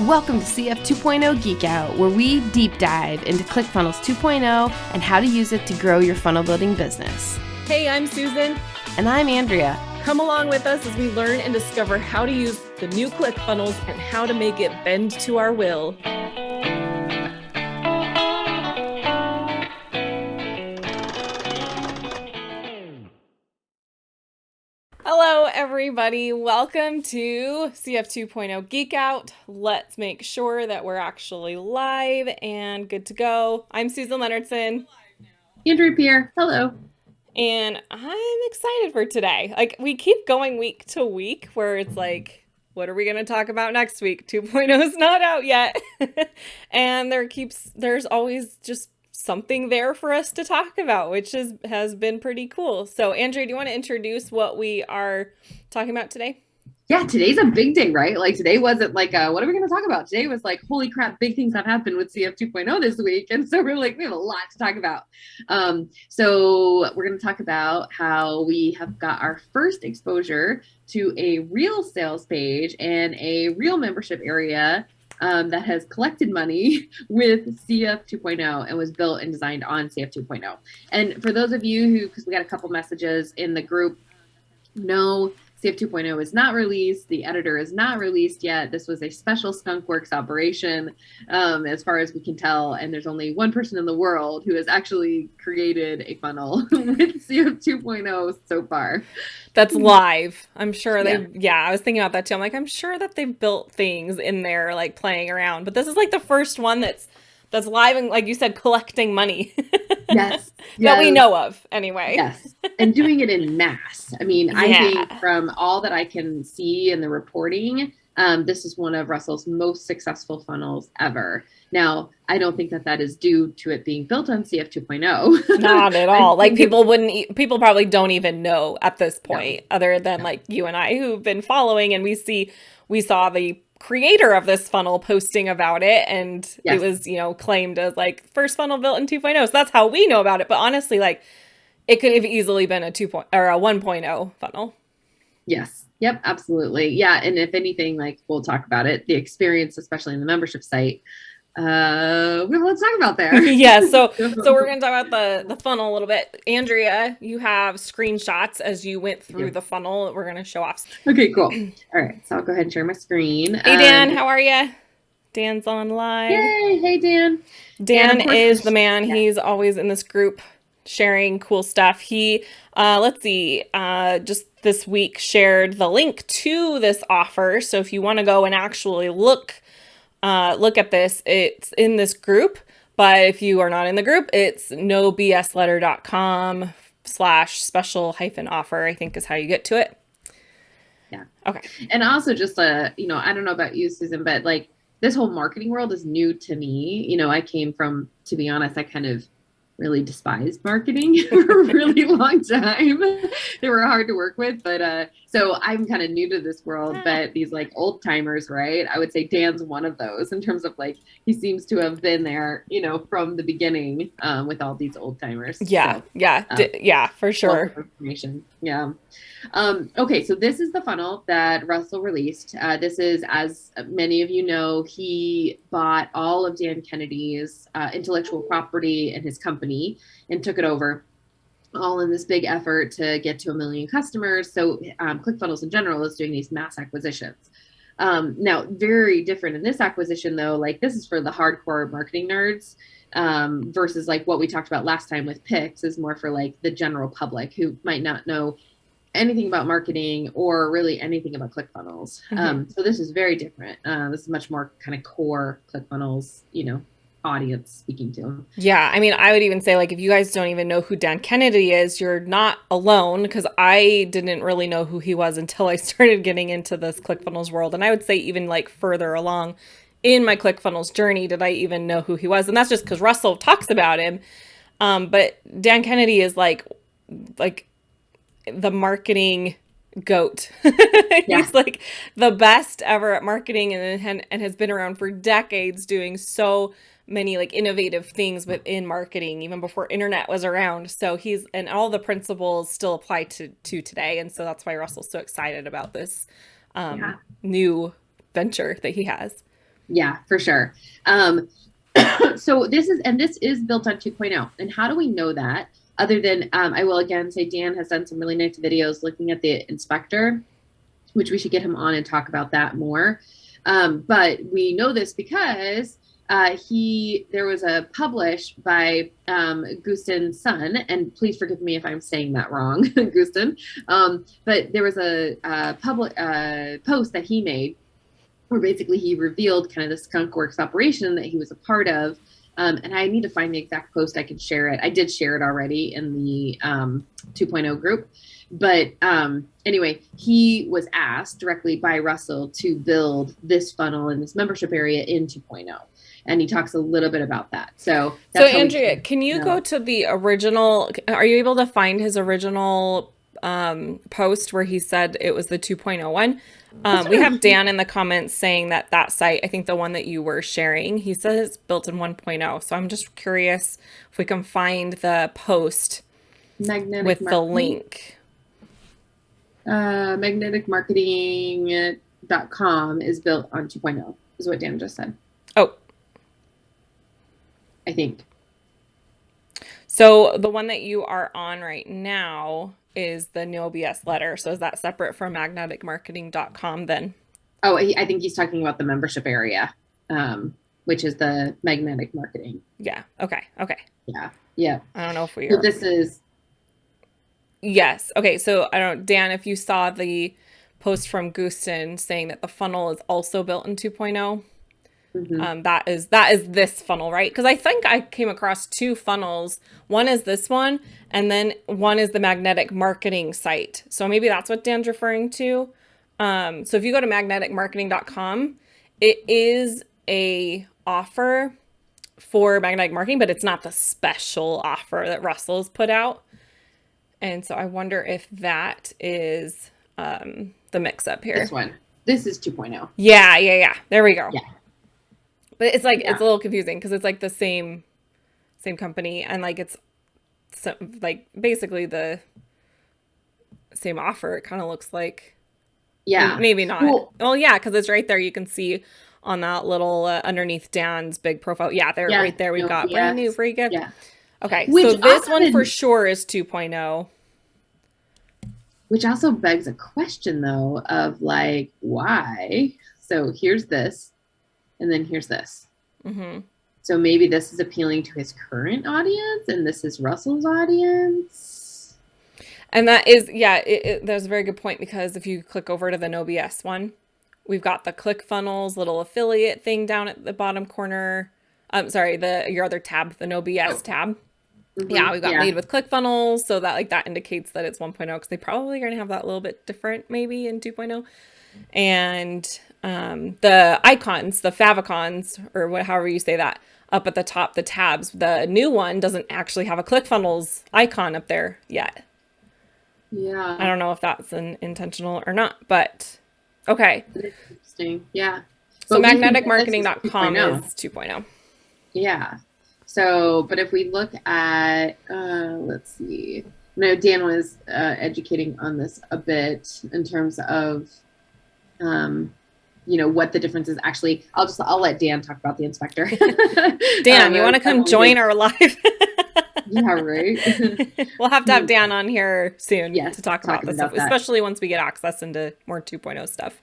Welcome to CF 2.0 Geek Out, where we deep dive into ClickFunnels 2.0 and how to use it to grow your funnel building business. Hey, I'm Susan. And I'm Andrea. Come along with us as we learn and discover how to use the new ClickFunnels and how to make it bend to our will. Hello, everybody. Welcome to CF 2.0 Geek Out. Let's make sure that we're actually live and good to go. I'm Susan Leonardson. Andrea Pierre. Hello. And I'm excited for today. Like, we keep going week to week where it's like, what are we going to talk about next week? 2.0 is not out yet. And there's always just something there for us to talk about, which has been pretty cool. So, Andrea, do you want to introduce what we are talking about today? Yeah, today's a big day, right? Like today wasn't like, what are we going to talk about? Today was like, holy crap, big things have happened with CF 2.0 this week. And so we're like, we have a lot to talk about. So we're going to talk about how we have got our first exposure to a real sales page and a real membership area that has collected money with CF 2.0 and was built and designed on CF 2.0. And for those of you who, because we got a couple messages in the group, no, CF 2.0 is not released. The editor is not released yet. This was a special skunkworks operation, as far as we can tell. And there's only one person in the world who has actually created a funnel with CF 2.0 so far. That's live. I'm sure I was thinking about that too. I'm like, I'm sure that they've built things in there, like playing around. But this is like the first one that's live and, like you said, collecting money. Yes. That we know of, anyway. Yes. And doing it in mass. I mean, I think from all that I can see in the reporting, this is one of Russell's most successful funnels ever. Now, I don't think that is due to it being built on CF 2.0. Not at all. Like people probably don't even know at this point, other than like you and I who've been following, and we saw the creator of this funnel posting about it, and it was, claimed as like first funnel built in 2.0. So that's how we know about it. But honestly, like it could have easily been a 2.0 or a 1.0 funnel. Yes. Yep, absolutely. Yeah. And if anything, like we'll talk about it, the experience, especially in the membership site, we have a lot to talk about there. Yeah. So we're going to talk about the funnel a little bit. Andrea, you have screenshots as you went through the funnel. We're going to show off. Okay, cool. All right. So I'll go ahead and share my screen. Hey, Dan, how are you? Dan's on live. Yay. Hey, Dan. Dan is the man. Yeah. He's always in this group sharing cool stuff. He, just this week shared the link to this offer. So if you want to go and actually look at this, it's in this group. But if you are not in the group, it's nobsletter.com/special-offer, I think is how you get to it. Yeah. Okay. And also just, I don't know about you, Susan, but like this whole marketing world is new to me. I came from, to be honest, I kind of really despised marketing for a really long time. They were hard to work with, but so I'm kind of new to this world, but these like old timers, right? I would say Dan's one of those in terms of like, he seems to have been there, from the beginning with all these old timers. Yeah. So, yeah, for sure. Information. Yeah. Okay. So this is the funnel that Russell released. This is, as many of you know, he bought all of Dan Kennedy's intellectual property and his company and took it over, all in this big effort to get to 1 million customers. So ClickFunnels in general is doing these mass acquisitions. Now, very different in this acquisition, though. Like this is for the hardcore marketing nerds versus like what we talked about last time with Pix is more for like the general public who might not know anything about marketing or really anything about ClickFunnels. Mm-hmm. So this is very different. This is much more kind of core ClickFunnels, audience speaking to them. Yeah. I mean, I would even say like, if you guys don't even know who Dan Kennedy is, you're not alone, because I didn't really know who he was until I started getting into this ClickFunnels world. And I would say even like further along in my ClickFunnels journey, did I even know who he was? And that's just because Russell talks about him. But Dan Kennedy is like the marketing goat. He's like the best ever at marketing and has been around for decades doing so many like innovative things within marketing, even before internet was around. So and all the principles still apply to today. And so that's why Russell's so excited about this new venture that he has. Yeah, for sure. So this is built on 2.0. And how do we know that? Other than I will again say Dan has done some really nice videos looking at the inspector, which we should get him on and talk about that more. But we know this because there was a publish by Gustin's son, and please forgive me if I'm saying that wrong, Gustin. But there was a public post that he made where basically he revealed kind of the Skunk Works operation that he was a part of. And I need to find the exact post. I can share it. I did share it already in the 2.0 group. But anyway, he was asked directly by Russell to build this funnel and this membership area in 2.0. And he talks a little bit about that. So Andrea, can you go to the original? Are you able to find his original post where he said it was the 2.0 one? We have Dan in the comments saying that site, I think the one that you were sharing, he says it's built in 1.0. So I'm just curious if we can find the post with the link. Magneticmarketing.com is built on 2.0, is what Dan just said. Oh. I think. So the one that you are on right now is the No BS letter. So is that separate from magneticmarketing.com then? Oh, I think he's talking about the membership area, which is the magnetic marketing. Yeah. Okay. Yeah. I don't know if we are. So this is. Yes. Okay. So I don't, Dan, if you saw the post from Gustin saying that the funnel is also built in 2.0. Mm-hmm. That is this funnel, right? Because I think I came across two funnels. One is this one, and then one is the magnetic marketing site. So maybe that's what Dan's referring to. So if you go to magneticmarketing.com, it is a offer for magnetic marketing, but it's not the special offer that Russell's put out. And so I wonder if that is the mix up here. This one. This is 2.0. Yeah. There we go. Yeah. But it's like, it's a little confusing because it's like the same company, and like it's like basically the same offer. It kind of looks like, maybe not. Well, yeah, because it's right there. You can see on that little underneath Dan's big profile. Yeah, right there. We've got brand new free gift. Yeah. Okay, so this one for sure is 2.0. Which also begs a question though of like, why? So here's this. And then here's this. Mm-hmm. So maybe this is appealing to his current audience and this is Russell's audience. And that is, that's a very good point, because if you click over to the No BS one, we've got the ClickFunnels little affiliate thing down at the bottom corner. Your other tab, the No BS tab. Mm-hmm. Yeah, we've got lead with ClickFunnels. So that indicates that it's 1.0, because they probably are going to have that a little bit different maybe in 2.0. And the icons, the favicons, or however you say that, up at the top, the tabs, the new one doesn't actually have a ClickFunnels icon up there yet. Yeah. I don't know if that's intentional or not, but okay. Interesting. Yeah. So magneticmarketing.com is 2.0. Yeah. So, but if we look at, let's see, I know Dan was educating on this a bit in terms of, what the difference is actually. I'll let Dan talk about the inspector. Dan, you want to come join our live? Yeah, right. We'll have to have Dan on here soon to talk about this stuff, especially once we get access into more 2.0 stuff.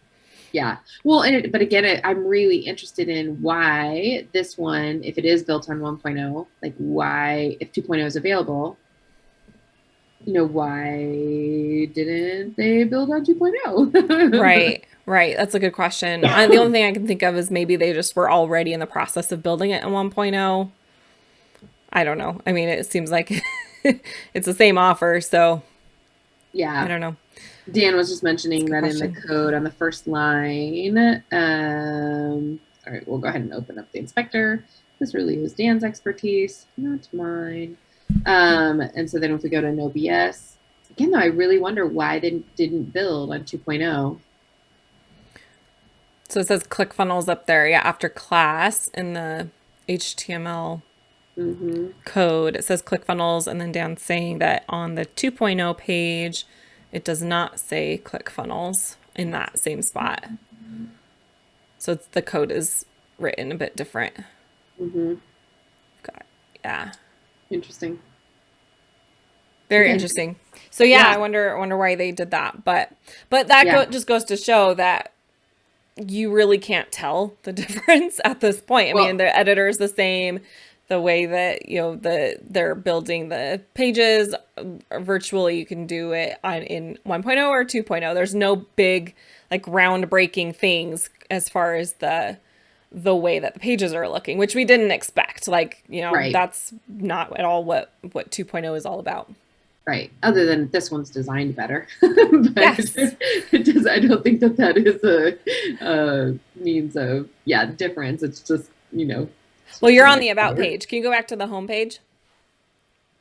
Yeah. Well, but again, I'm really interested in why this one, if it is built on 1.0, like why, if 2.0 is available, why didn't they build on 2.0? Right. That's a good question. The only thing I can think of is maybe they just were already in the process of building it in 1.0. I don't know. I mean, it seems like it's the same offer, so yeah. I don't know. Dan was just mentioning that in the code on the first line. All right, we'll go ahead and open up the inspector. This really is Dan's expertise, not mine. And so then if we go to No BS, again, though, I really wonder why they didn't build on 2.0. So it says ClickFunnels up there. Yeah, after class in the HTML code, it says ClickFunnels, and then Dan's saying that on the 2.0 page, it does not say ClickFunnels in that same spot. So the code is written a bit different. Mm-hmm. God, yeah. Interesting. Very Okay. interesting. So yeah, Yeah. I wonder why they did that. But that Yeah. just goes to show that you really can't tell the difference at this point. I mean, Well, the editor is the same, the way that, they're building the pages virtually, you can do it in 1.0 or 2.0. There's no big like groundbreaking things as far as the way that the pages are looking, which we didn't expect. Like, right. that's not at all what 2.0 is all about. Right. Other than this one's designed better, but Yes. I don't think that is a means of difference. It's just it's Well, just you're a on nice the about color. page. Can you go back to the home page?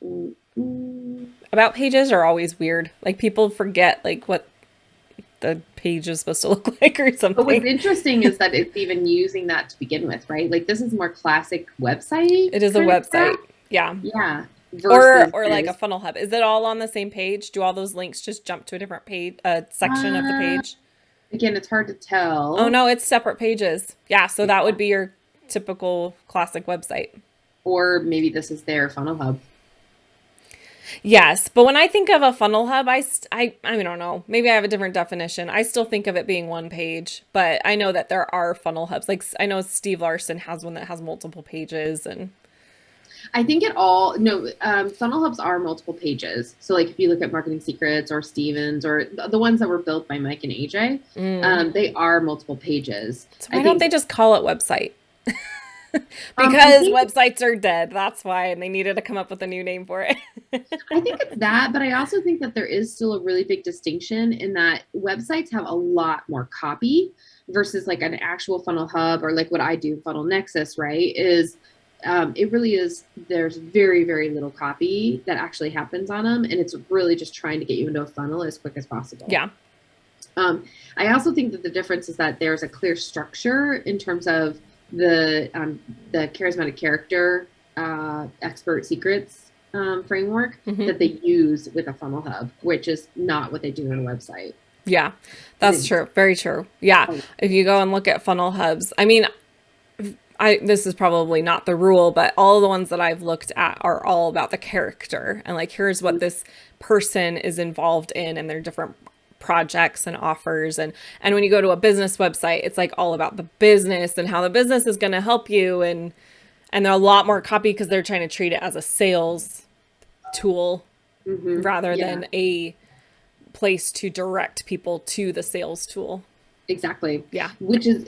Mm. About pages are always weird. Like people forget like what the page is supposed to look like or But what's something. interesting is that it's even using that to begin with, right? Like this is more classic website It is a kind of stuff. website. Yeah. Yeah. Or Versus like a this. funnel hub. Is it all on the same page? Do all those links just jump to a different page, section of the Uh, page? Again, it's hard to Oh tell. no, it's separate pages. Yeah, so that would Yeah. be your typical classic website. Or maybe this is their funnel hub. Yes, but when I think of a funnel hub, I don't know. Maybe I have a different definition. I still think of it being one page, but I know that there are funnel hubs. Like I know Steve Larson has one that has multiple pages, and I think it all no funnel hubs are multiple pages. So like if you look at Marketing Secrets or Stevens or the ones that were built by Mike and AJ, they are multiple pages. so I why don't think they just call it website? I Because think websites are dead. That's why, and they needed to come up with a new name for it. I think it's that, but I also think that there is still a really big distinction in that websites have a lot more copy versus like an actual funnel hub or like what I do, Funnel Nexus, right? Is it really is, there's very, very little copy that actually happens on them. And it's really just trying to get you into a funnel as quick as possible. Yeah. I also think that the difference is that there's a clear structure in terms of the charismatic character expert secrets framework that they use with a funnel hub, which is not what they do on a website. Yeah, that's true. Very true. Yeah. If you go and look at funnel hubs, I mean, this is probably not the rule, but all the ones that I've looked at are all about the character and like, here's what this person is involved in and their different projects and offers. And when you go to a business website, it's like all about the business and how the business is going to help you. And they're a lot more copy because they're trying to treat it as a sales tool rather than a place to direct people to the sales tool. Exactly. Yeah. Which is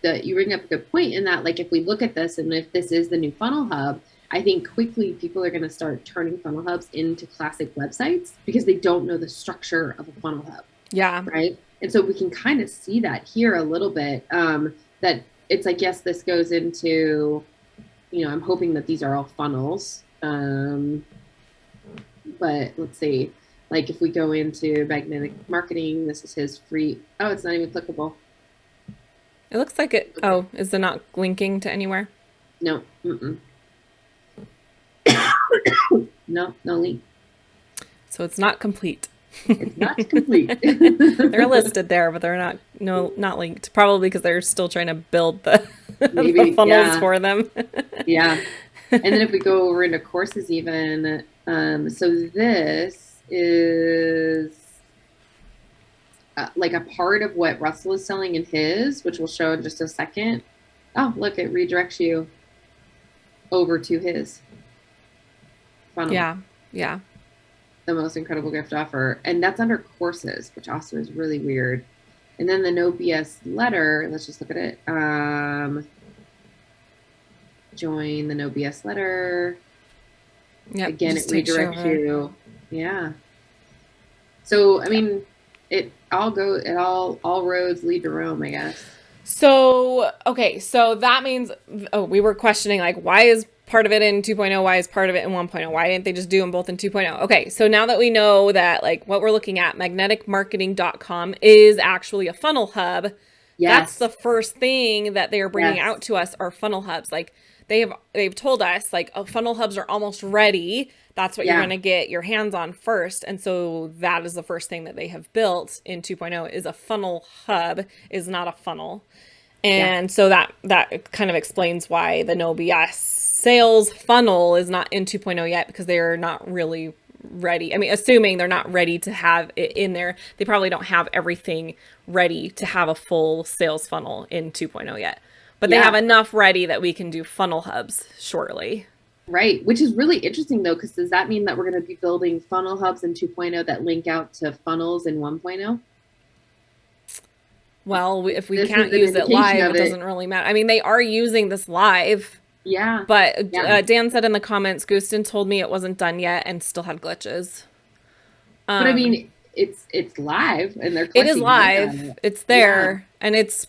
that you bring up a good point in that, like, if we look at this and if this is the new funnel hub, I think quickly people are going to start turning funnel hubs into classic websites because they don't know the structure of a funnel hub. Yeah. Right. And so we can kind of see that here a little bit, that it's like, yes, this goes into, I'm hoping that these are all funnels. But let's see. Like if we go into magnetic marketing, this is his free. Oh, it's not even clickable. It looks like it. Oh, is it not linking to anywhere? No. No link. So it's not complete. It's not complete. They're listed there, but they're not linked. Probably because they're still trying to build the, the funnels for them. Yeah. And then if we go over into courses even, so this is like a part of what Russell is selling in his, which we'll show in just a second. Oh, look, it redirects you over to his funnel. Yeah. The most incredible gift offer. And that's under courses, which also is really weird. And then the no BS letter, let's just look at it. Join the no BS letter. Yeah. Again, it redirects you. Yeah. So, I mean, all roads lead to Rome, I guess. So, okay. So that means, we were questioning like, why is part of it in 2.0? Why is part of it in 1.0? Why didn't they just do them both in 2.0? Okay. So now that we know that like what we're looking at, magneticmarketing.com is actually a funnel hub. Yes. That's the first thing that they are bringing out to us are funnel hubs. Like they've told us like, funnel hubs are almost ready. That's what you're going to get your hands on first. And so that is the first thing that they have built in 2.0 is a funnel hub, is not a funnel. And so that kind of explains why the no BS sales funnel is not in 2.0 yet, because they're not really ready. I mean, assuming they're not ready to have it in there, they probably don't have everything ready to have a full sales funnel in 2.0 yet. But they have enough ready that we can do funnel hubs shortly. Right. Which is really interesting, though, because does that mean that we're going to be building funnel hubs in 2.0 that link out to funnels in 1.0? Well, if we can't use it live, it doesn't really matter. I mean, they are using this live. Yeah. But Dan said in the comments, Gustin told me it wasn't done yet and still had glitches. But I mean, it's live and they're it is live. It's there, and it's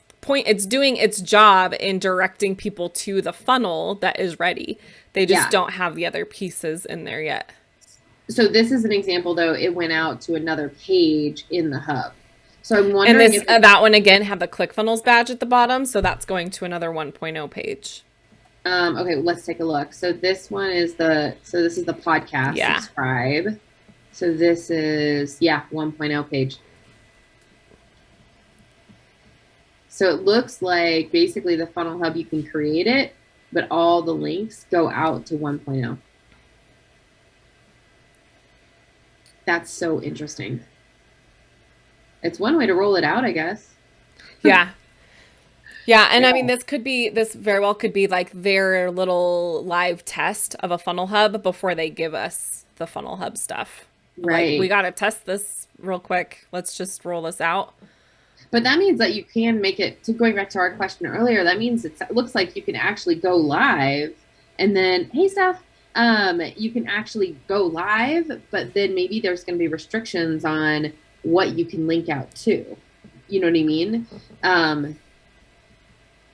doing its job in directing people to the funnel that is ready. They just don't have the other pieces in there yet. So this is an example, though. It went out to another page in the hub. So I'm wondering if that one again had the ClickFunnels badge at the bottom, so that's going to another 1.0 page. Okay, let's take a look. So this one is this is the podcast. Subscribe. So this is 1.0 page. So it looks like basically the funnel hub, you can create it, but all the links go out to 1.0. That's so interesting. It's one way to roll it out, I guess. Yeah. Yeah, and I mean, this very well could be like their little live test of a funnel hub before they give us the funnel hub stuff. Right. Like, we got to test this real quick. Let's just roll this out. But that means that you can make it, to going back to our question earlier, that means it looks like you can actually go live and then, hey, Steph, you can actually go live, but then maybe there's going to be restrictions on what you can link out to. You know what I mean?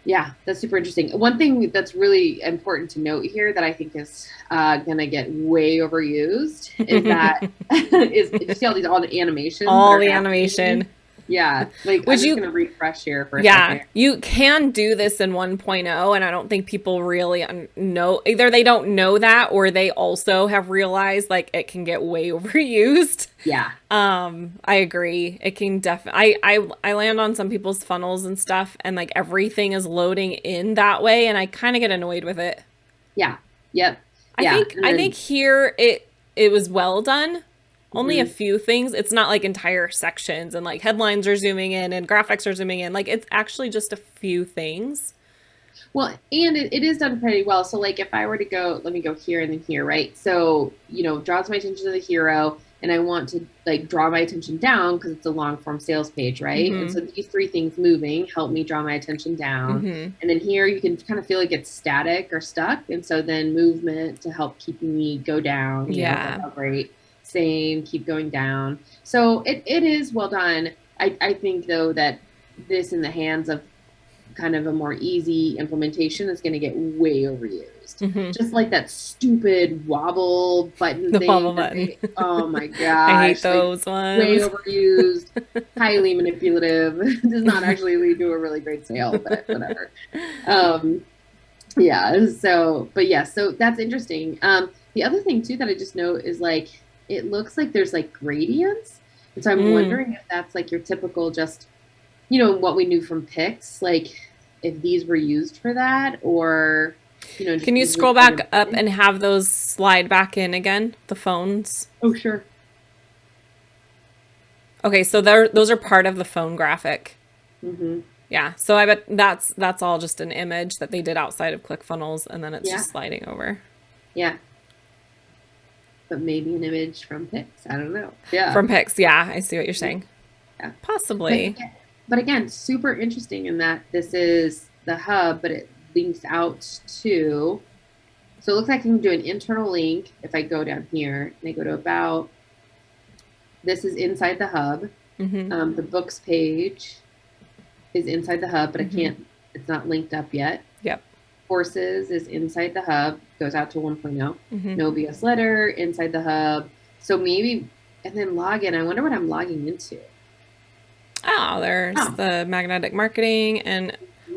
Yeah, that's super interesting. One thing that's really important to note here that I think is going to get way overused is that you see all the animations. All the animation. Yeah, like I'm just going to refresh here for a second. You can do this in 1.0, and I don't think people really know. Either they don't know that, or they also have realized like it can get way overused. Yeah. I agree. It can definitely. I land on some people's funnels and stuff, and like everything is loading in that way, and I kind of get annoyed with it. Yeah. Yep. I think here it was well done. Only a few things. It's not like entire sections and like headlines are zooming in and graphics are zooming in. Like it's actually just a few things. Well, and it is done pretty well. So like if I were to go, let me go here and then here, right? So, draws my attention to the hero and I want to like draw my attention down because it's a long form sales page, right? And so these three things moving help me draw my attention down. And then here you can kind of feel like it's static or stuck. And so then movement to help keeping me go down. Oh, great. Same, keep going down. So it is well done. I think though that this in the hands of kind of a more easy implementation is going to get way overused. Just like that stupid wobble button thing. Wobble button. Oh my gosh. I hate those ones. Way overused, highly manipulative. Does not actually lead to a really great sale, but whatever. So that's interesting. The other thing too that I just note is like, it looks like there's like gradients. And so I'm wondering if that's like your typical just, what we knew from Pix, like if these were used for that or, just can you scroll back up and have those slide back in again? The phones. Oh, sure. Okay. So those are part of the phone graphic. Yeah. So I bet that's all just an image that they did outside of ClickFunnels and then it's just sliding over. Yeah. But maybe an image from Pix. I don't know. Yeah. From Pix. Yeah. I see what you're saying. Yeah. Possibly. But again, super interesting in that this is the hub, but it links out to, so it looks like I can do an internal link. If I go down here and I go to about, this is inside the hub. The books page is inside the hub, but I can't, it's not linked up yet. Yep. Courses is inside the hub, goes out to 1.0. No BS letter inside the hub. So maybe, and then login. I wonder what I'm logging into. Oh, there's the magnetic marketing and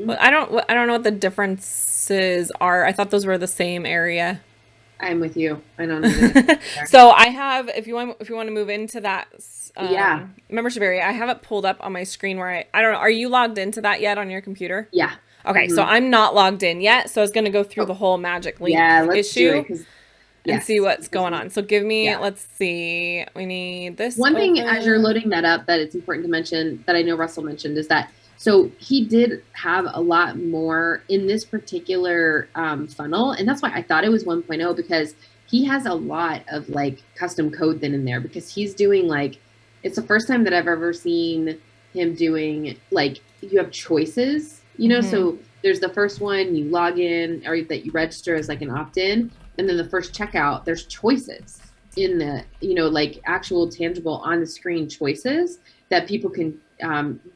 I don't know what the differences are. I thought those were the same area. I'm with you. I don't know. So I have, if you want to move into that Yeah. membership area, I have it pulled up on my screen where I don't know. Are you logged into that yet on your computer? Yeah. Okay, so I'm not logged in yet, so I was going to go through Oh, the whole magic yeah. link Let's do it issue because and see yes, what's going on. So give me, yeah. let's see, we need this One thing as you're open. loading that up that it's important to mention that I know Russell mentioned is that so he did have a lot more in this particular funnel, and that's why I thought it was 1.0 because he has a lot of like custom code then in there because he's doing like it's the first time that I've ever seen him doing like you have choices, you know, so there's the first one you log in or that you register as like an opt-in, and then the first checkout there's choices in the like actual tangible on the screen choices that people can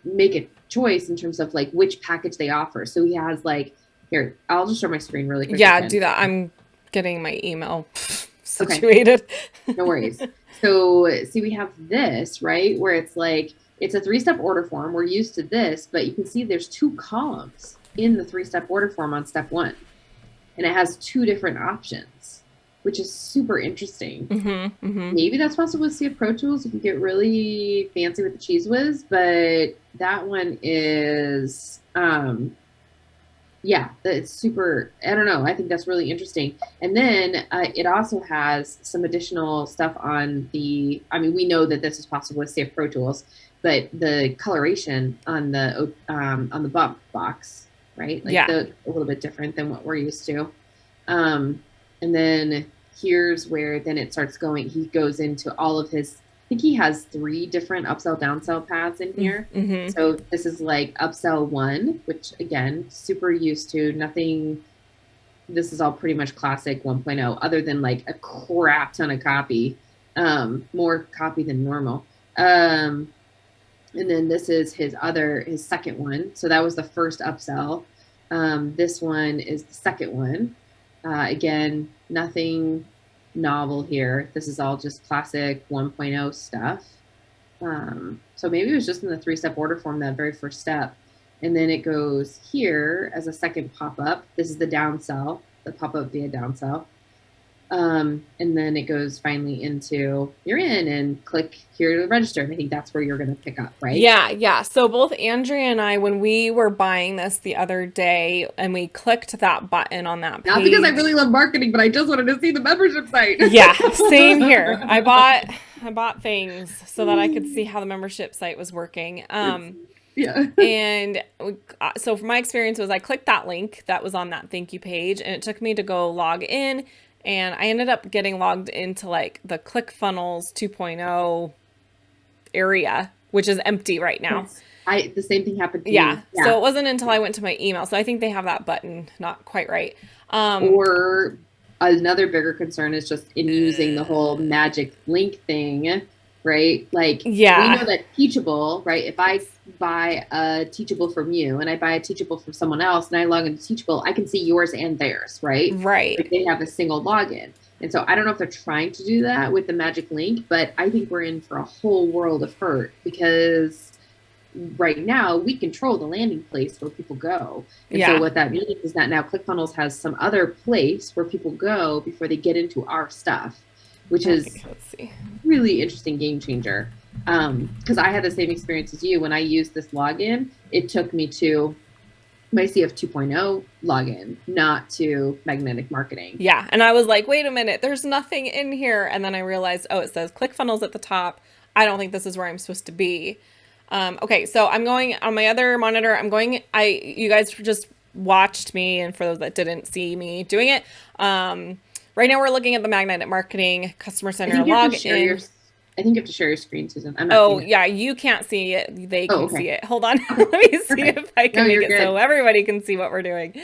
make a choice in terms of like which package they offer. So he has like here I'll just show my screen really quick. Yeah, do that. I'm getting my email Okay, situated. no worries. So see we have this right where it's like it's a 3-step order form. We're used to this, but you can see there's 2 columns in the 3-step order form on step 1, and it has 2 different options, which is super interesting. Maybe that's possible with CF Pro Tools. You can get really fancy with the Cheese Whiz, but that one is, yeah, it's super. I don't know. I think that's really interesting. And then it also has some additional stuff on the. I mean, we know that this is possible with CF Pro Tools, but the coloration on the bump box, right? Like a little bit different than what we're used to. And then here's where then it starts going. He goes into all of his, I think he has 3 different upsell, downsell paths in here. So this is like upsell 1, which again, super used to, nothing, this is all pretty much classic 1.0, other than like a crap ton of copy, more copy than normal. And then this is his second one. So that was the first upsell. This one is the second one. Again, nothing novel here. This is all just classic 1.0 stuff. So maybe it was just in the 3-step order form, that very first step. And then it goes here as a second pop-up. This is the downsell, the pop-up via downsell. And then it goes finally into you're in and click here to register. And I think that's where you're going to pick up, right? Yeah. So both Andrea and I, when we were buying this the other day and we clicked that button on that page. Not because I really love marketing, but I just wanted to see the membership site. Yeah, same here. I bought things so that I could see how the membership site was working. Yeah. And so from my experience was I clicked that link that was on that thank you page and it took me to go log in. And I ended up getting logged into like the ClickFunnels 2.0 area, which is empty right now. The same thing happened to me. Yeah. So it wasn't until I went to my email. So I think they have that button not quite right. Or another bigger concern is just in using the whole magic link thing, right? Like we know that Teachable, right? If I buy a Teachable from you and I buy a Teachable from someone else and I log into Teachable, I can see yours and theirs, right? Right. Like they have a single login. And so I don't know if they're trying to do that with the magic link, but I think we're in for a whole world of hurt because right now we control the landing place where people go. And so what that means is that now ClickFunnels has some other place where people go before they get into our stuff, which is really interesting game changer. Because I had the same experience as you when I used this login. It took me to my CF 2.0 login, not to magnetic marketing. Yeah. And I was like, wait a minute, there's nothing in here. And then I realized, oh, it says ClickFunnels at the top. I don't think this is where I'm supposed to be. Okay. So I'm going on my other monitor. You guys just watched me. And for those that didn't see me doing it, right now we're looking at the magnetic marketing customer center login. I think you have to share your screen, Susan. I'm not yeah, you can't see it. They can see it. Hold on. Let me see if I can make it so everybody can see what we're doing.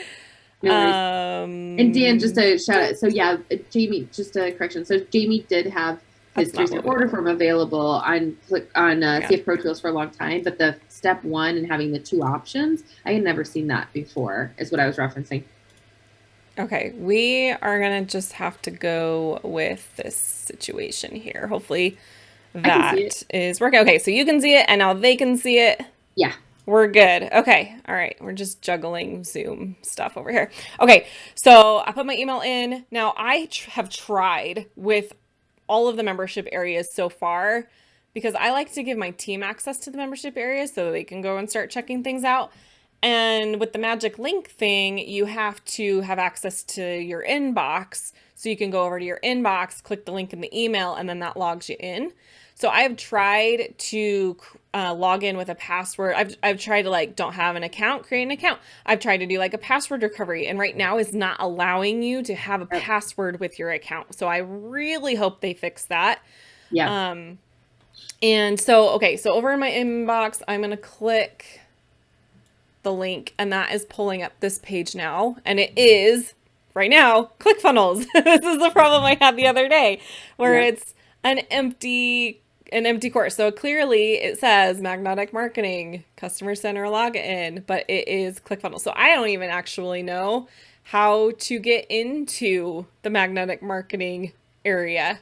And Dan, just a shout out. So yeah, Jamie, just a correction. So Jamie did have his 3-step order form available on CF Pro Tools for a long time, but the step 1 and having the 2 options, I had never seen that before, is what I was referencing. Okay, we are gonna just have to go with this situation here. Hopefully that is working. Okay, so you can see it and now they can see it. Yeah. We're good. Okay. All right. We're just juggling Zoom stuff over here. Okay. So I put my email in. Now I have tried with all of the membership areas so far because I like to give my team access to the membership areas so they can go and start checking things out. And with the magic link thing, you have to have access to your inbox. So you can go over to your inbox, click the link in the email, and then that logs you in. So I've tried to log in with a password. I've tried to like don't have an account, create an account. I've tried to do like a password recovery, and right now is not allowing you to have a password with your account. So I really hope they fix that. Yeah. And so, okay, so over in my inbox, I'm going to click the link, and that is pulling up this page now. And it is right now ClickFunnels. This is the problem I had the other day where it's an empty course. So clearly it says magnetic marketing, customer center login, but it is ClickFunnels. So I don't even actually know how to get into the magnetic marketing area.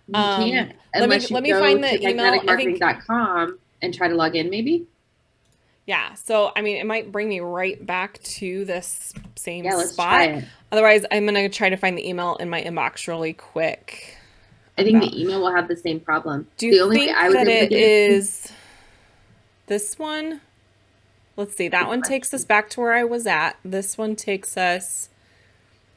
You can't unless let me you go find to the email. magneticmarketing.com and try to log in, maybe. Yeah, so I mean, it might bring me right back to this same Let's spot. try it. Otherwise, I'm gonna try to find the email in my inbox really quick. I think the email will have the same problem. Do you think that it is this one? Let's see. That one takes us back to where I was at. This one takes us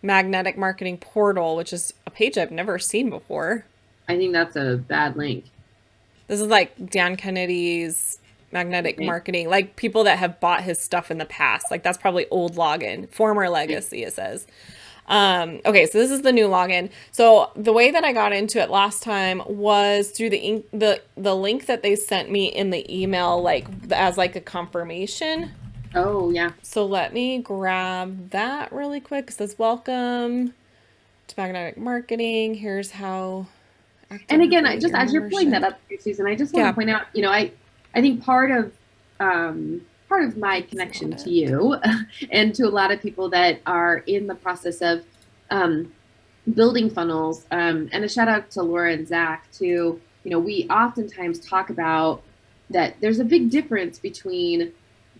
Magnetic Marketing Portal, which is a page I've never seen before. I think that's a bad link. This is like Dan Kennedy's magnetic marketing, like people that have bought his stuff in the past. Like that's probably old login, former legacy, it says. Okay, so this is the new login. So the way that I got into it last time was through the link that they sent me in the email, like as like a confirmation. Oh yeah. So let me grab that really quick. It says welcome to magnetic marketing. Here's how. And again, I just as you're pulling that up, Susan, I just want to point out, I think part of my connection to you and to a lot of people that are in the process of building funnels, and a shout out to Laura and Zach too. We oftentimes talk about that there's a big difference between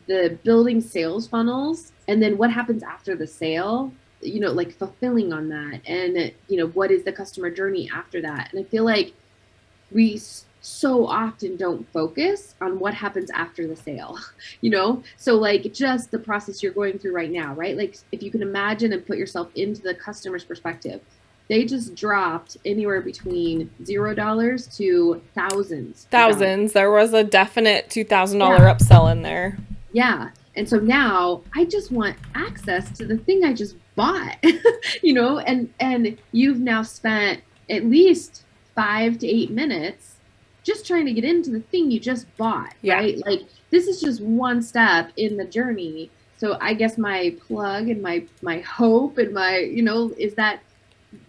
the building sales funnels and then what happens after the sale, like fulfilling on that, and what is the customer journey after that. And I feel like we so often don't focus on what happens after the sale, so like just the process you're going through right now, right? Like if you can imagine and put yourself into the customer's perspective, they just dropped anywhere between $0 to thousands. There was a definite $2,000 upsell in there. Yeah. And so now I just want access to the thing I just bought, and you've now spent at least 5 to 8 minutes just trying to get into the thing you just bought, right? Like this is just one step in the journey. So I guess my plug and my hope and my, is that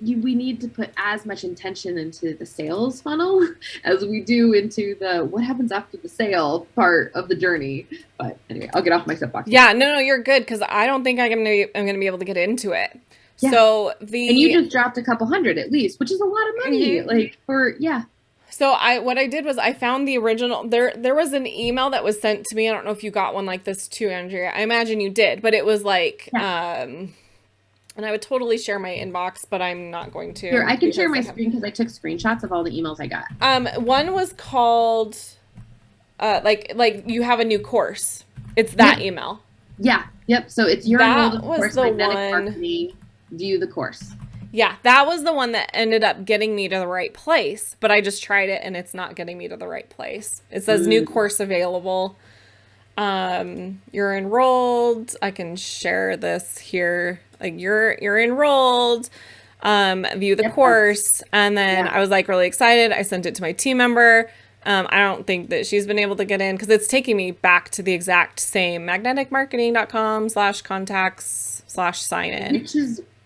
we need to put as much intention into the sales funnel as we do into the what happens after the sale part of the journey. But anyway, I'll get off my soapbox. Yeah, no, you're good because I don't think I'm gonna be able to get into it. Yeah. So and you just dropped a couple hundred at least, which is a lot of money. Like So what I did was I found the original. There was an email that was sent to me. I don't know if you got one like this too, Andrea. I imagine you did, but it was like, and I would totally share my inbox, but I'm not going to. Sure, I can share my screen because I took screenshots of all the emails I got. One was called, like you have a new course. It's that email. Yeah. Yep. So it's your enrolled course, magnetic marketing. View the course. Yeah, that was the one that ended up getting me to the right place, but I just tried it and it's not getting me to the right place. It says new course available. You're enrolled. I can share this here. Like you're enrolled. View the course. And then I was like really excited. I sent it to my team member. I don't think that she's been able to get in because it's taking me back to the exact same magneticmarketing.com/contacts/sign in.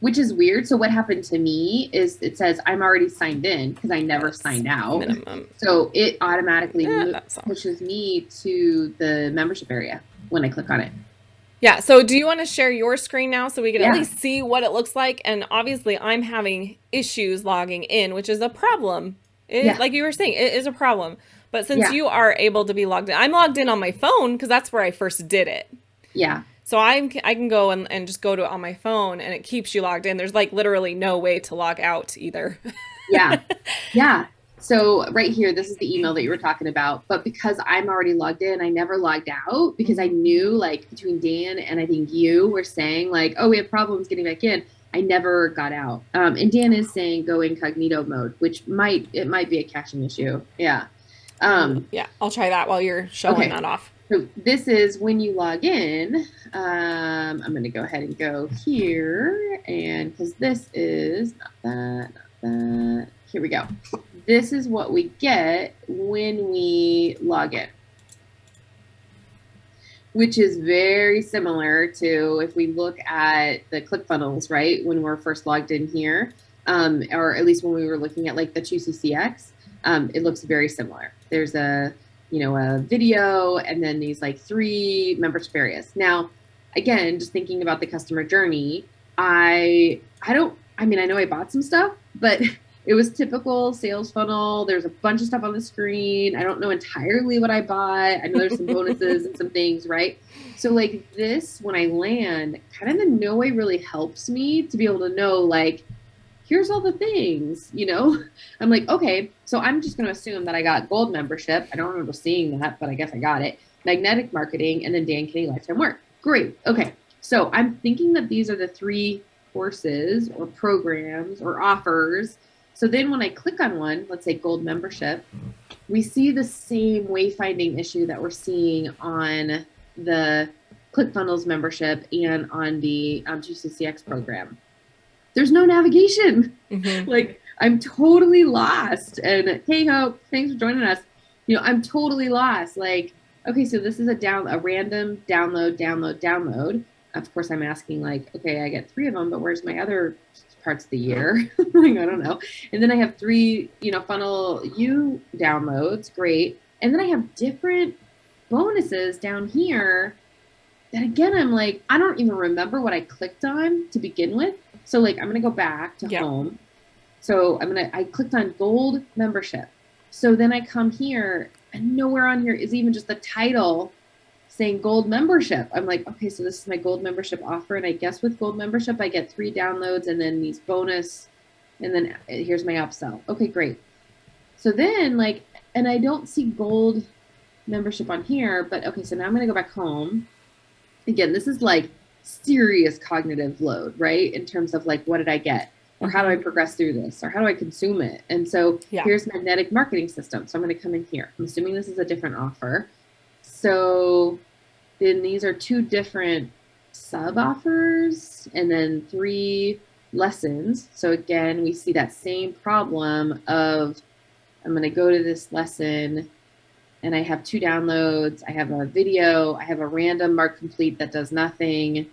Which is weird. So what happened to me is it says I'm already signed in because I never signed out. Minimum. So it automatically pushes me to the membership area when I click on it. Yeah. So do you want to share your screen now so we can at least see what it looks like? And obviously I'm having issues logging in, which is a problem Like you were saying, it is a problem. But since Yeah. you are able to be logged in, I'm logged in on my phone because that's where I first did it. Yeah. So I can go and just go to it on my phone, and it keeps you logged in. There's like literally no way to log out either. Yeah. Yeah. So right here, this is the email that you were talking about. But because I'm already logged in, I never logged out because I knew, like, between Dan and I think you were saying, like, oh, we have problems getting back in. I never got out. And Dan is saying go incognito mode, which might be a caching issue. Yeah. Yeah, I'll try that while you're showing that off. So this is when you log in. I'm going to go ahead and go here, and because this is not that. Here we go. This is what we get when we log in, which is very similar to if we look at the ClickFunnels, right? When we're first logged in here, or at least when we were looking at like the 2CCX, it looks very similar. There's a video and then these like 3 membership areas. Now, again, just thinking about the customer journey, I know I bought some stuff, but it was typical sales funnel. There's a bunch of stuff on the screen. I don't know entirely what I bought. I know there's some bonuses and some things, right? So like this, when I land, kind of in no way really helps me to be able to know, like, here's all the things, I'm like, okay, so I'm just going to assume that I got gold membership. I don't remember seeing that, but I guess I got it. Magnetic marketing, and then Dan Kenny lifetime work. Great. Okay. So I'm thinking that these are the 3 courses or programs or offers. So then when I click on one, let's say gold membership, we see the same wayfinding issue that we're seeing on the ClickFunnels membership and on the 2CCX program. There's no navigation. Mm-hmm. Like, I'm totally lost. And hey, Hope, thanks for joining us. I'm totally lost. Like, okay, so this is a random download. Of course, I'm asking, like, okay, I get 3 of them, but where's my other parts of the year? Like, I don't know. And then I have 3, funnel U downloads. Great. And then I have different bonuses down here that, again, I'm like, I don't even remember what I clicked on to begin with. So like, I'm going to go back to home. So I clicked on gold membership. So then I come here and nowhere on here is even just the title saying gold membership. I'm like, okay, so this is my gold membership offer. And I guess with gold membership, I get 3 downloads and then these bonus, and then here's my upsell. Okay, great. So then like, and I don't see gold membership on here, but okay, so now I'm going to go back home. Again, this is like serious cognitive load, right? In terms of like, what did I get? Or how do I progress through this? Or how do I consume it? And so here's magnetic marketing system. So I'm going to come in here. I'm assuming this is a different offer. So then these are 2 different sub offers and then 3 lessons. So again, we see that same problem of, I'm going to go to this lesson and I have 2 downloads. I have a video. I have a random mark complete that does nothing.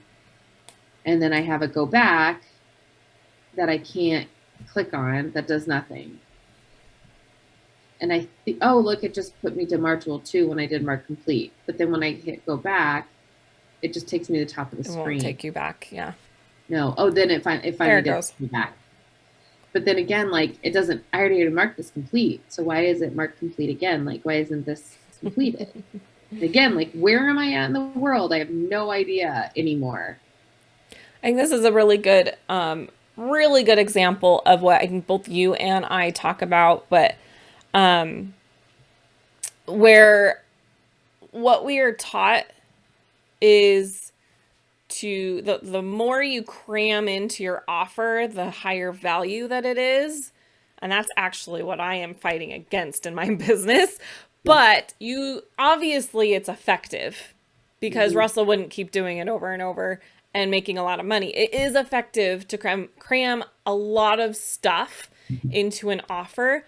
And then I have a go back that I can't click on that does nothing. And I think, oh, look, it just put me to module 2 when I did mark complete. But then when I hit go back, it just takes me to the top of the screen. It won't take you back, yeah. No. Oh, then it finally takes me back. But then again, like, it doesn't, I already had marked this complete. So why is it marked complete again? Like, why isn't this completed? Again, like, where am I at in the world? I have no idea anymore. I think this is a really good example of what I think both you and I talk about, but where what we are taught is to the more you cram into your offer, the higher value that it is. And that's actually what I am fighting against in my business. But obviously it's effective because Russell wouldn't keep doing it over and over and making a lot of money. It is effective to cram a lot of stuff into an offer.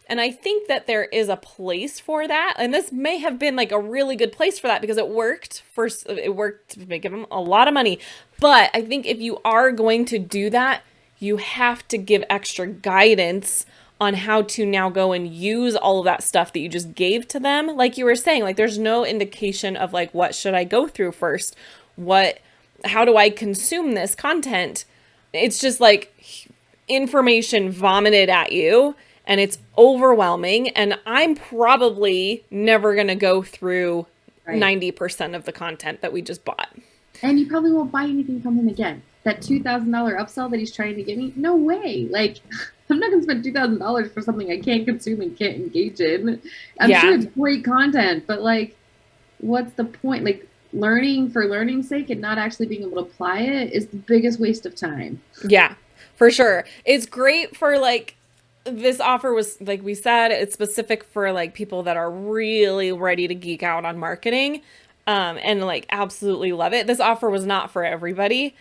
And I think that there is a place for that. And this may have been like a really good place for that because it worked to make them a lot of money. But I think if you are going to do that, you have to give extra guidance on how to now go and use all of that stuff that you just gave to them. Like you were saying, like there's no indication of like, what should I go through first? How do I consume this content? It's just like information vomited at you. and it's overwhelming, and I'm probably never going to go through Right. 90% of the content that we just bought. And you probably won't buy anything from him again. That $2,000 upsell that he's trying to give me, no way. Like, I'm not going to spend $2,000 for something I can't consume and can't engage in. I'm sure it's great content, but like, what's the point? Like, learning for learning's sake and not actually being able to apply it is the biggest waste of time. Yeah, for sure. It's great for like, this offer was, like we said, it's specific for like people that are really ready to geek out on marketing, and like absolutely love it. This offer was not for everybody,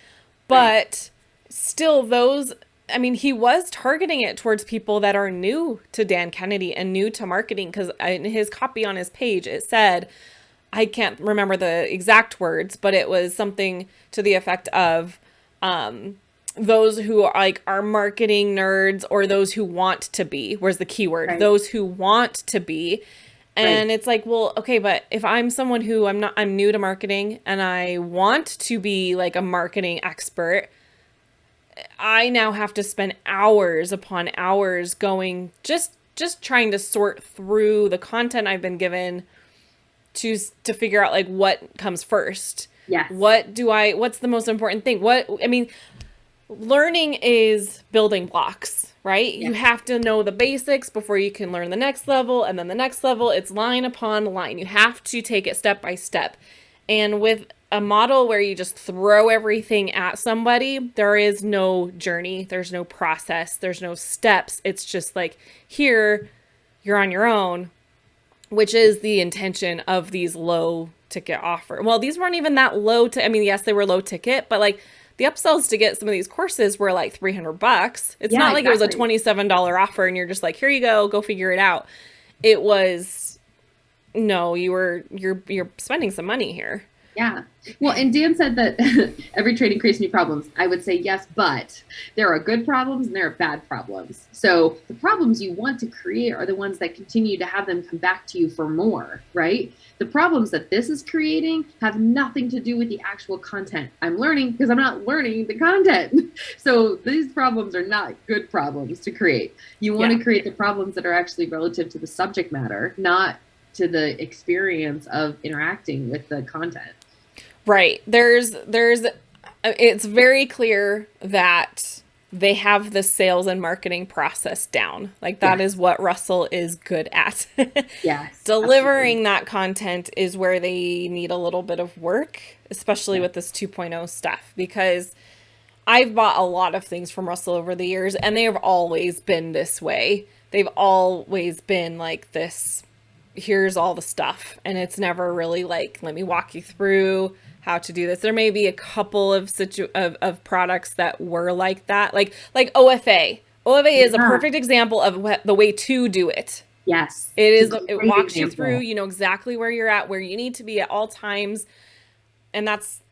but still those, I mean, he was targeting it towards people that are new to Dan Kennedy and new to marketing, because in his copy on his page, it said, I can't remember the exact words, but it was something to the effect of, those who are like are marketing nerds, or those who want to be, where's the keyword, Right. those who want to be. And it's like, well, okay, but if I'm someone who I'm new to marketing and I want to be like a marketing expert, I now have to spend hours upon hours going, just trying to sort through the content I've been given to figure out like what comes first. Yes. What's the most important thing? Learning is building blocks, right? Yeah. You have to know the basics before you can learn the next level, and then the next level. It's line upon line. You have to take it step by step. And with a model where you just throw everything at somebody, there is no journey, there's no process, there's no steps. It's just like, here, you're on your own, which is the intention of these low ticket offer. Well, these weren't even that low. I mean, yes, they were low ticket, but like, the upsells to get some of these courses were like $300. It's not like exactly. It was a $27 offer and you're just like, here you go figure it out. It was, no, you're spending some money here. Yeah. Well, and Dan said that every training creates new problems. I would say yes, but there are good problems and there are bad problems. So the problems you want to create are the ones that continue to have them come back to you for more, right? The problems that this is creating have nothing to do with the actual content I'm learning, because I'm not learning the content. So these problems are not good problems to create. You want to create the problems that are actually relative to the subject matter, not to the experience of interacting with the content. Right. It's very clear that they have the sales and marketing process down. Like that is what Russell is good at. Yes. Delivering that content is where they need a little bit of work, especially with this 2.0 stuff, because I've bought a lot of things from Russell over the years and they have always been this way. They've always been like this, here's all the stuff. And it's never really like, let me walk you through how to do this. There may be a couple of products that were like that, like OFA. OFA is a perfect example of the way to do it. Yes. It is. It walks you through, you know, exactly where you're at, where you need to be at all times. And that's,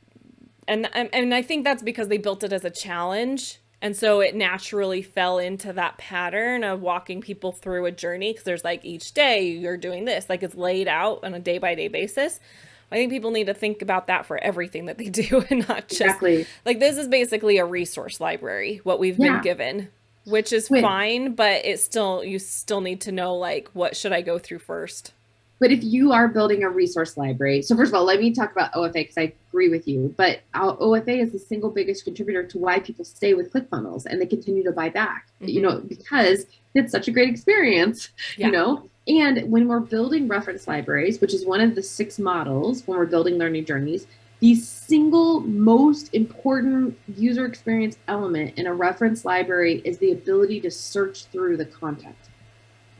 and I think that's because they built it as a challenge. And so it naturally fell into that pattern of walking people through a journey. Because there's like each day you're doing this, like it's laid out on a day by day basis. I think people need to think about that for everything that they do, and not just like, this is basically a resource library, what we've been given, which is fine, but you still need to know, like, what should I go through first? But if you are building a resource library, so first of all, let me talk about OFA, because I agree with you, but OFA is the single biggest contributor to why people stay with ClickFunnels and they continue to buy back, you know, because it's such a great experience, you know. And when we're building reference libraries, which is one of the 6 models when we're building learning journeys, the single most important user experience element in a reference library is the ability to search through the content.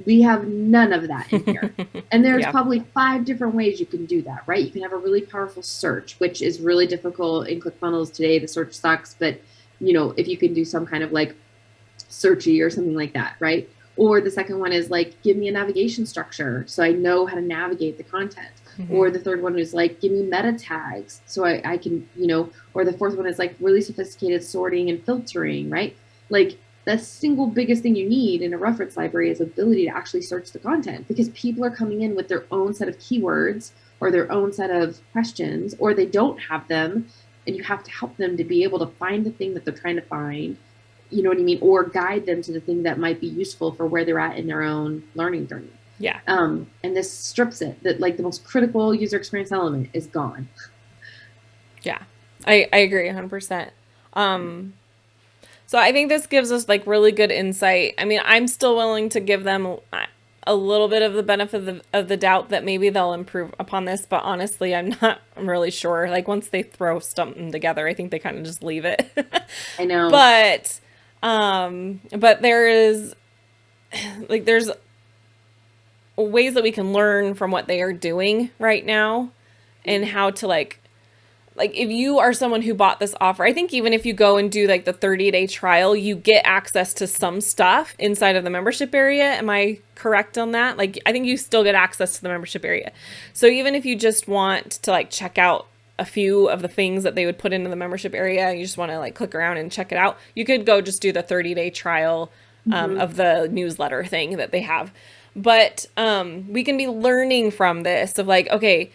We have none of that in here. And there's probably 5 different ways you can do that, right? You can have a really powerful search, which is really difficult in ClickFunnels today. The search sucks, but you know, if you can do some kind of like searchy or something like that, right? Or the second one is like, give me a navigation structure so I know how to navigate the content. Or the third one is like, give me meta tags so I can, you know, or the fourth one is like really sophisticated sorting and filtering, right? Like the single biggest thing you need in a reference library is ability to actually search the content, because people are coming in with their own set of keywords or their own set of questions, or they don't have them, and you have to help them to be able to find the thing that they're trying to find, you know what I mean? Or guide them to the thing that might be useful for where they're at in their own learning journey. Yeah. And this strips it, that like the most critical user experience element is gone. Yeah, I agree 100%. So I think this gives us like really good insight. I mean, I'm still willing to give them a little bit of the benefit of the doubt that maybe they'll improve upon this, but honestly, I'm really sure. Like once they throw something together, I think they kind of just leave it. I know. But there is like, there's ways that we can learn from what they are doing right now and how to like if you are someone who bought this offer, I think even if you go and do like the 30-day trial, you get access to some stuff inside of the membership area. Am I correct on that? Like, I think you still get access to the membership area. So even if you just want to like check out a few of the things that they would put into the membership area, you just want to like click around and check it out, you could go just do the 30-day trial of the newsletter thing that they have. But we can be learning from this of like, okay,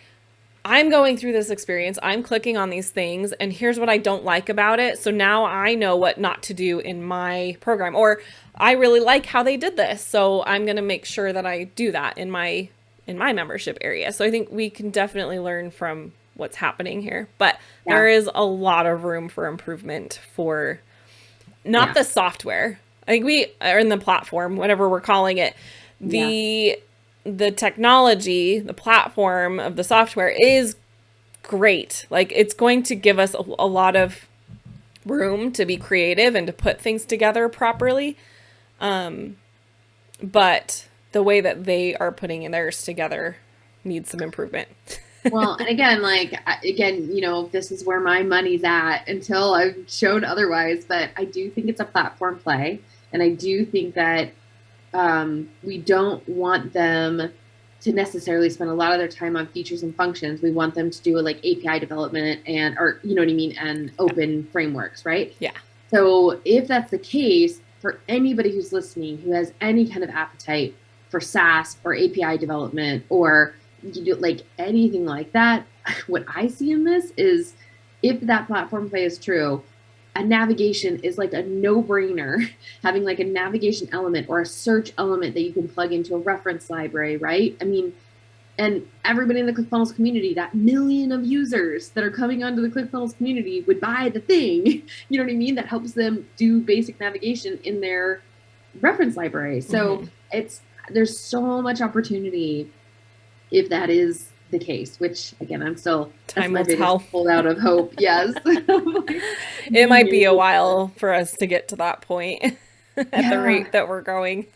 I'm going through this experience, I'm clicking on these things, and here's what I don't like about it. So now I know what not to do in my program, or I really like how they did this, so I'm going to make sure that I do that in my membership area. So I think we can definitely learn from what's happening here, but there is a lot of room for improvement for not the software. I think we are in the platform, whatever we're calling it. The technology, the platform of the software is great. Like it's going to give us a lot of room to be creative and to put things together properly. But the way that they are putting in theirs together needs some improvement. Well, and again, you know, this is where my money's at until I've shown otherwise, but I do think it's a platform play. And I do think that we don't want them to necessarily spend a lot of their time on features and functions. We want them to do like API development or you know what I mean, and open frameworks, right? Yeah. So if that's the case, for anybody who's listening who has any kind of appetite for SaaS or API development or like anything like that, what I see in this is if that platform play is true, a navigation is like a no-brainer, having like a navigation element or a search element that you can plug into a reference library, right? I mean, and everybody in the ClickFunnels community, that million of users that are coming onto the ClickFunnels community would buy the thing, you know what I mean? That helps them do basic navigation in their reference library. So there's so much opportunity if that is the case, which again, I'm still time will tell. Pulled out of hope. Yes. It might be a while for us to get to that point at the rate that we're going.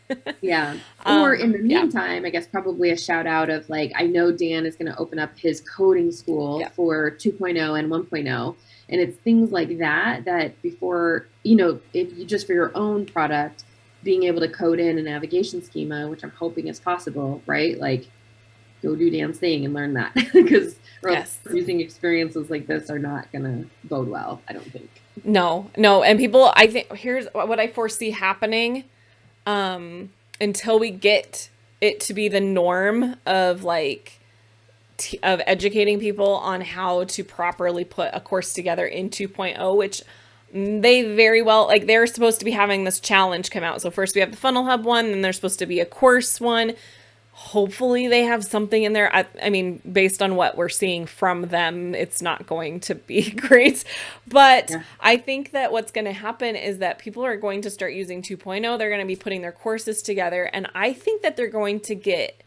Yeah. Or in the meantime, I guess probably a shout out of like, I know Dan is going to open up his coding school for 2.0 and 1.0. And it's things like that before, you know, if you just for your own product, being able to code in a navigation schema, which I'm hoping is possible, right? Like, go do Dan's thing and learn that because using experiences like this are not going to bode well, I don't think. No. And people, I think here's what I foresee happening until we get it to be the norm of like, of educating people on how to properly put a course together in 2.0, which they very well, like they're supposed to be having this challenge come out. So first we have the Funnel Hub one, then there's supposed to be a course one. Hopefully they have something in there. I mean, based on what we're seeing from them, it's not going to be great. But I think that what's going to happen is that people are going to start using 2.0. They're going to be putting their courses together. And I think that they're going to get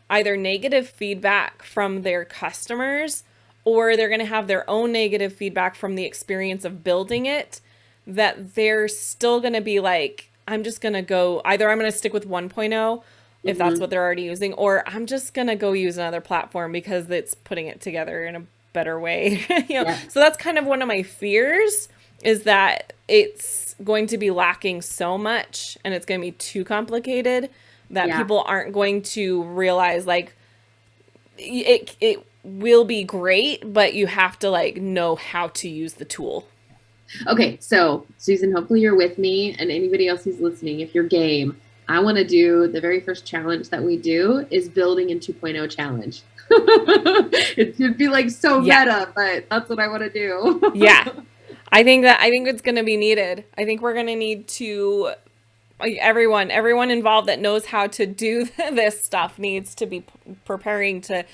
either negative feedback from their customers or they're going to have their own negative feedback from the experience of building it, that they're still going to be like, I'm just going to go, either I'm going to stick with 1.0 if that's what they're already using, or I'm just going to go use another platform because it's putting it together in a better way. So that's kind of one of my fears, is that it's going to be lacking so much and it's going to be too complicated that people aren't going to realize like it will be great, but you have to like know how to use the tool. Okay. So Susan, hopefully you're with me, and anybody else who's listening, if you're game, I want to do the very first challenge that we do is building in 2.0 challenge. It should be like so meta, but that's what I want to do. I think it's going to be needed. I think we're going to need to, like, everyone involved that knows how to do this stuff needs to be preparing to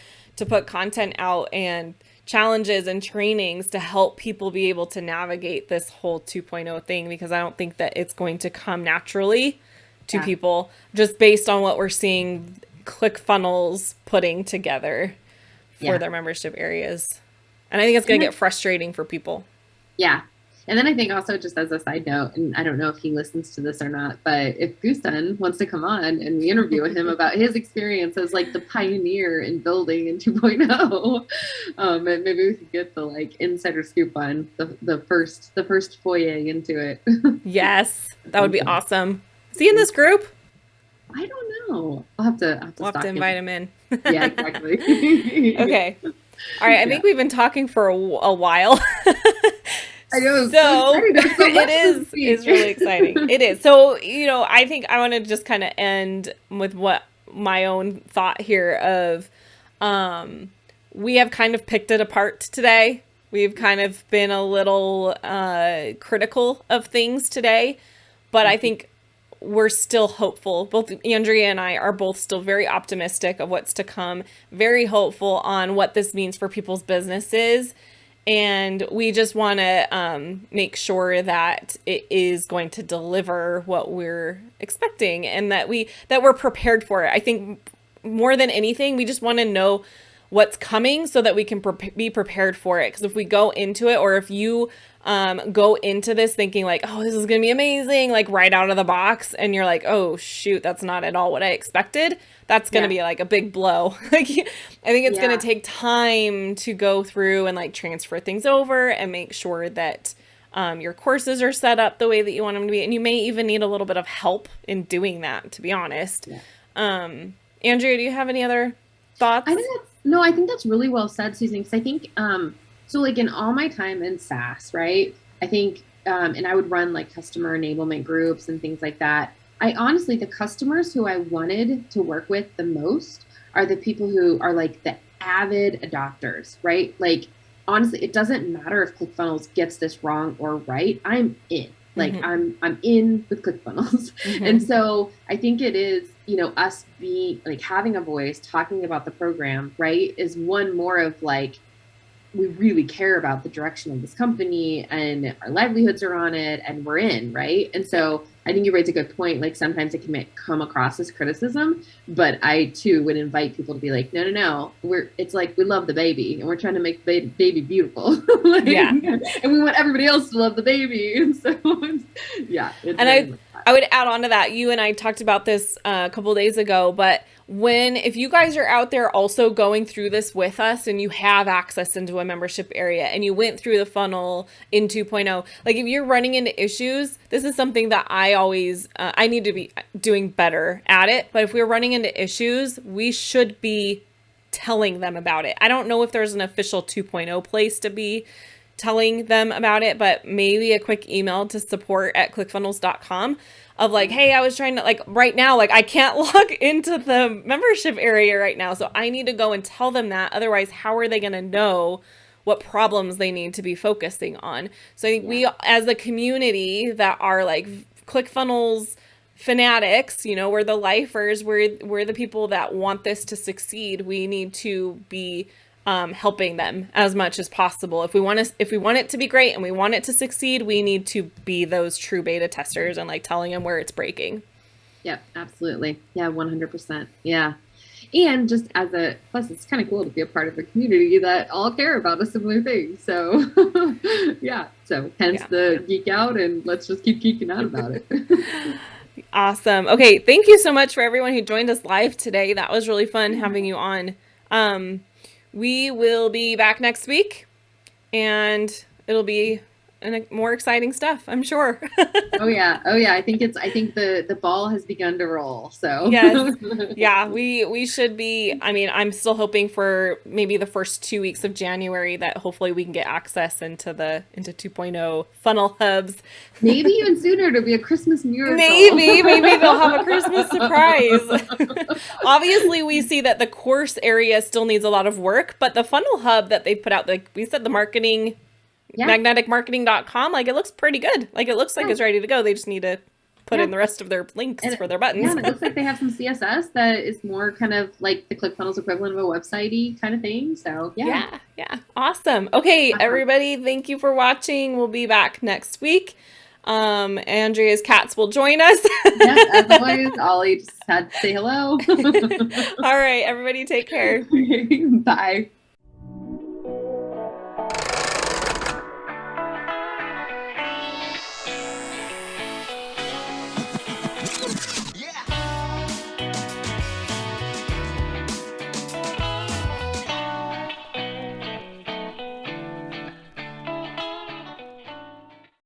put content out and challenges and trainings to help people be able to navigate this whole 2.0 thing, because I don't think that it's going to come naturally to people just based on what we're seeing ClickFunnels putting together for their membership areas. And I think it's going to get frustrating for people. Yeah. And then I think also, just as a side note, and I don't know if he listens to this or not, but if Gusten wants to come on and we interview him about his experience as like the pioneer in building in 2.0, and maybe we could get the like insider scoop on the first foyer into it. Yes, that would be awesome. Is he in this group? I don't know. We'll have to invite him in. Yeah, exactly. Okay. All right. I think we've been talking for a while. I know. So it's really exciting. It is. So, I think I want to just kind of end with what my own thought here of, we have kind of picked it apart today. We've kind of been a little critical of things today, but I think we're still hopeful. Both Andrea and I are both still very optimistic of what's to come, very hopeful on what this means for people's businesses. And we just want to make sure that it is going to deliver what we're expecting, and that we're prepared for it. I think more than anything, we just want to know what's coming so that we can be prepared for it. Because if we go into it, or if you go into this thinking like, oh, this is going to be amazing, like right out of the box, and you're like, oh, shoot, that's not at all what I expected, that's going to be like a big blow. Like, I think it's going to take time to go through and like transfer things over and make sure that your courses are set up the way that you want them to be. And you may even need a little bit of help in doing that, to be honest. Andrea, do you have any other thoughts? I think that's really well said, Susan, because I think, so like in all my time in SaaS, right, I think, and I would run like customer enablement groups and things like that. I honestly, the customers who I wanted to work with the most are the people who are like the avid adopters, right? Like, honestly, it doesn't matter if ClickFunnels gets this wrong or right. I'm in. Like, I'm in with ClickFunnels. And so I think it is, us being like having a voice, talking about the program, right, is one more of like, we really care about the direction of this company and our livelihoods are on it and we're in, right? And so I think you raise a good point. Like, sometimes it can come across as criticism, but I too would invite people to be like, no. It's like, we love the baby and we're trying to make the baby beautiful. And we want everybody else to love the baby. And so, and I would add on to that. You and I talked about this a couple of days ago, but if you guys are out there also going through this with us and you have access into a membership area and you went through the funnel in 2.0, like if you're running into issues, this is something that I always, I need to be doing better at it. But if we're running into issues, we should be telling them about it. I don't know if there's an official 2.0 place to be telling them about it, but maybe a quick email to support@clickfunnels.com of like, hey, I was trying to, like, right now, like, I can't log into the membership area right now. So I need to go and tell them that. Otherwise, how are they going to know what problems they need to be focusing on? So I think we, as a community that are like ClickFunnels fanatics, we're the lifers, we're the people that want this to succeed. We need to be helping them as much as possible. If we want it to be great and we want it to succeed, we need to be those true beta testers and like telling them where it's breaking. Yep, absolutely. Yeah, 100%. Yeah. And just plus it's kind of cool to be a part of a community that all care about a similar thing. So hence the geek out, and let's just keep geeking out about it. Awesome. Okay. Thank you so much for everyone who joined us live today. That was really fun having you on. We will be back next week, and it'll be more exciting stuff, I'm sure. Oh yeah. I think the ball has begun to roll. So yes. Yeah, we should be. I mean, I'm still hoping for maybe the first 2 weeks of January that hopefully we can get access into 2.0 funnel hubs. Maybe even sooner to be a Christmas miracle. Maybe they'll have a Christmas surprise. Obviously, we see that the course area still needs a lot of work, but the funnel hub that they put out, like we said, the marketing Yeah. magneticmarketing.com. Like, it looks pretty good. Like, it looks like it's ready to go. They just need to put in the rest of their links for their buttons. Yeah, and it looks like they have some CSS that is more kind of like the ClickFunnels equivalent of a website-y kind of thing. So yeah. Awesome. Okay, everybody, thank you for watching. We'll be back next week. Andrea's cats will join us. Yes, as always, Ollie just had to say hello. All right, everybody, take care. Bye.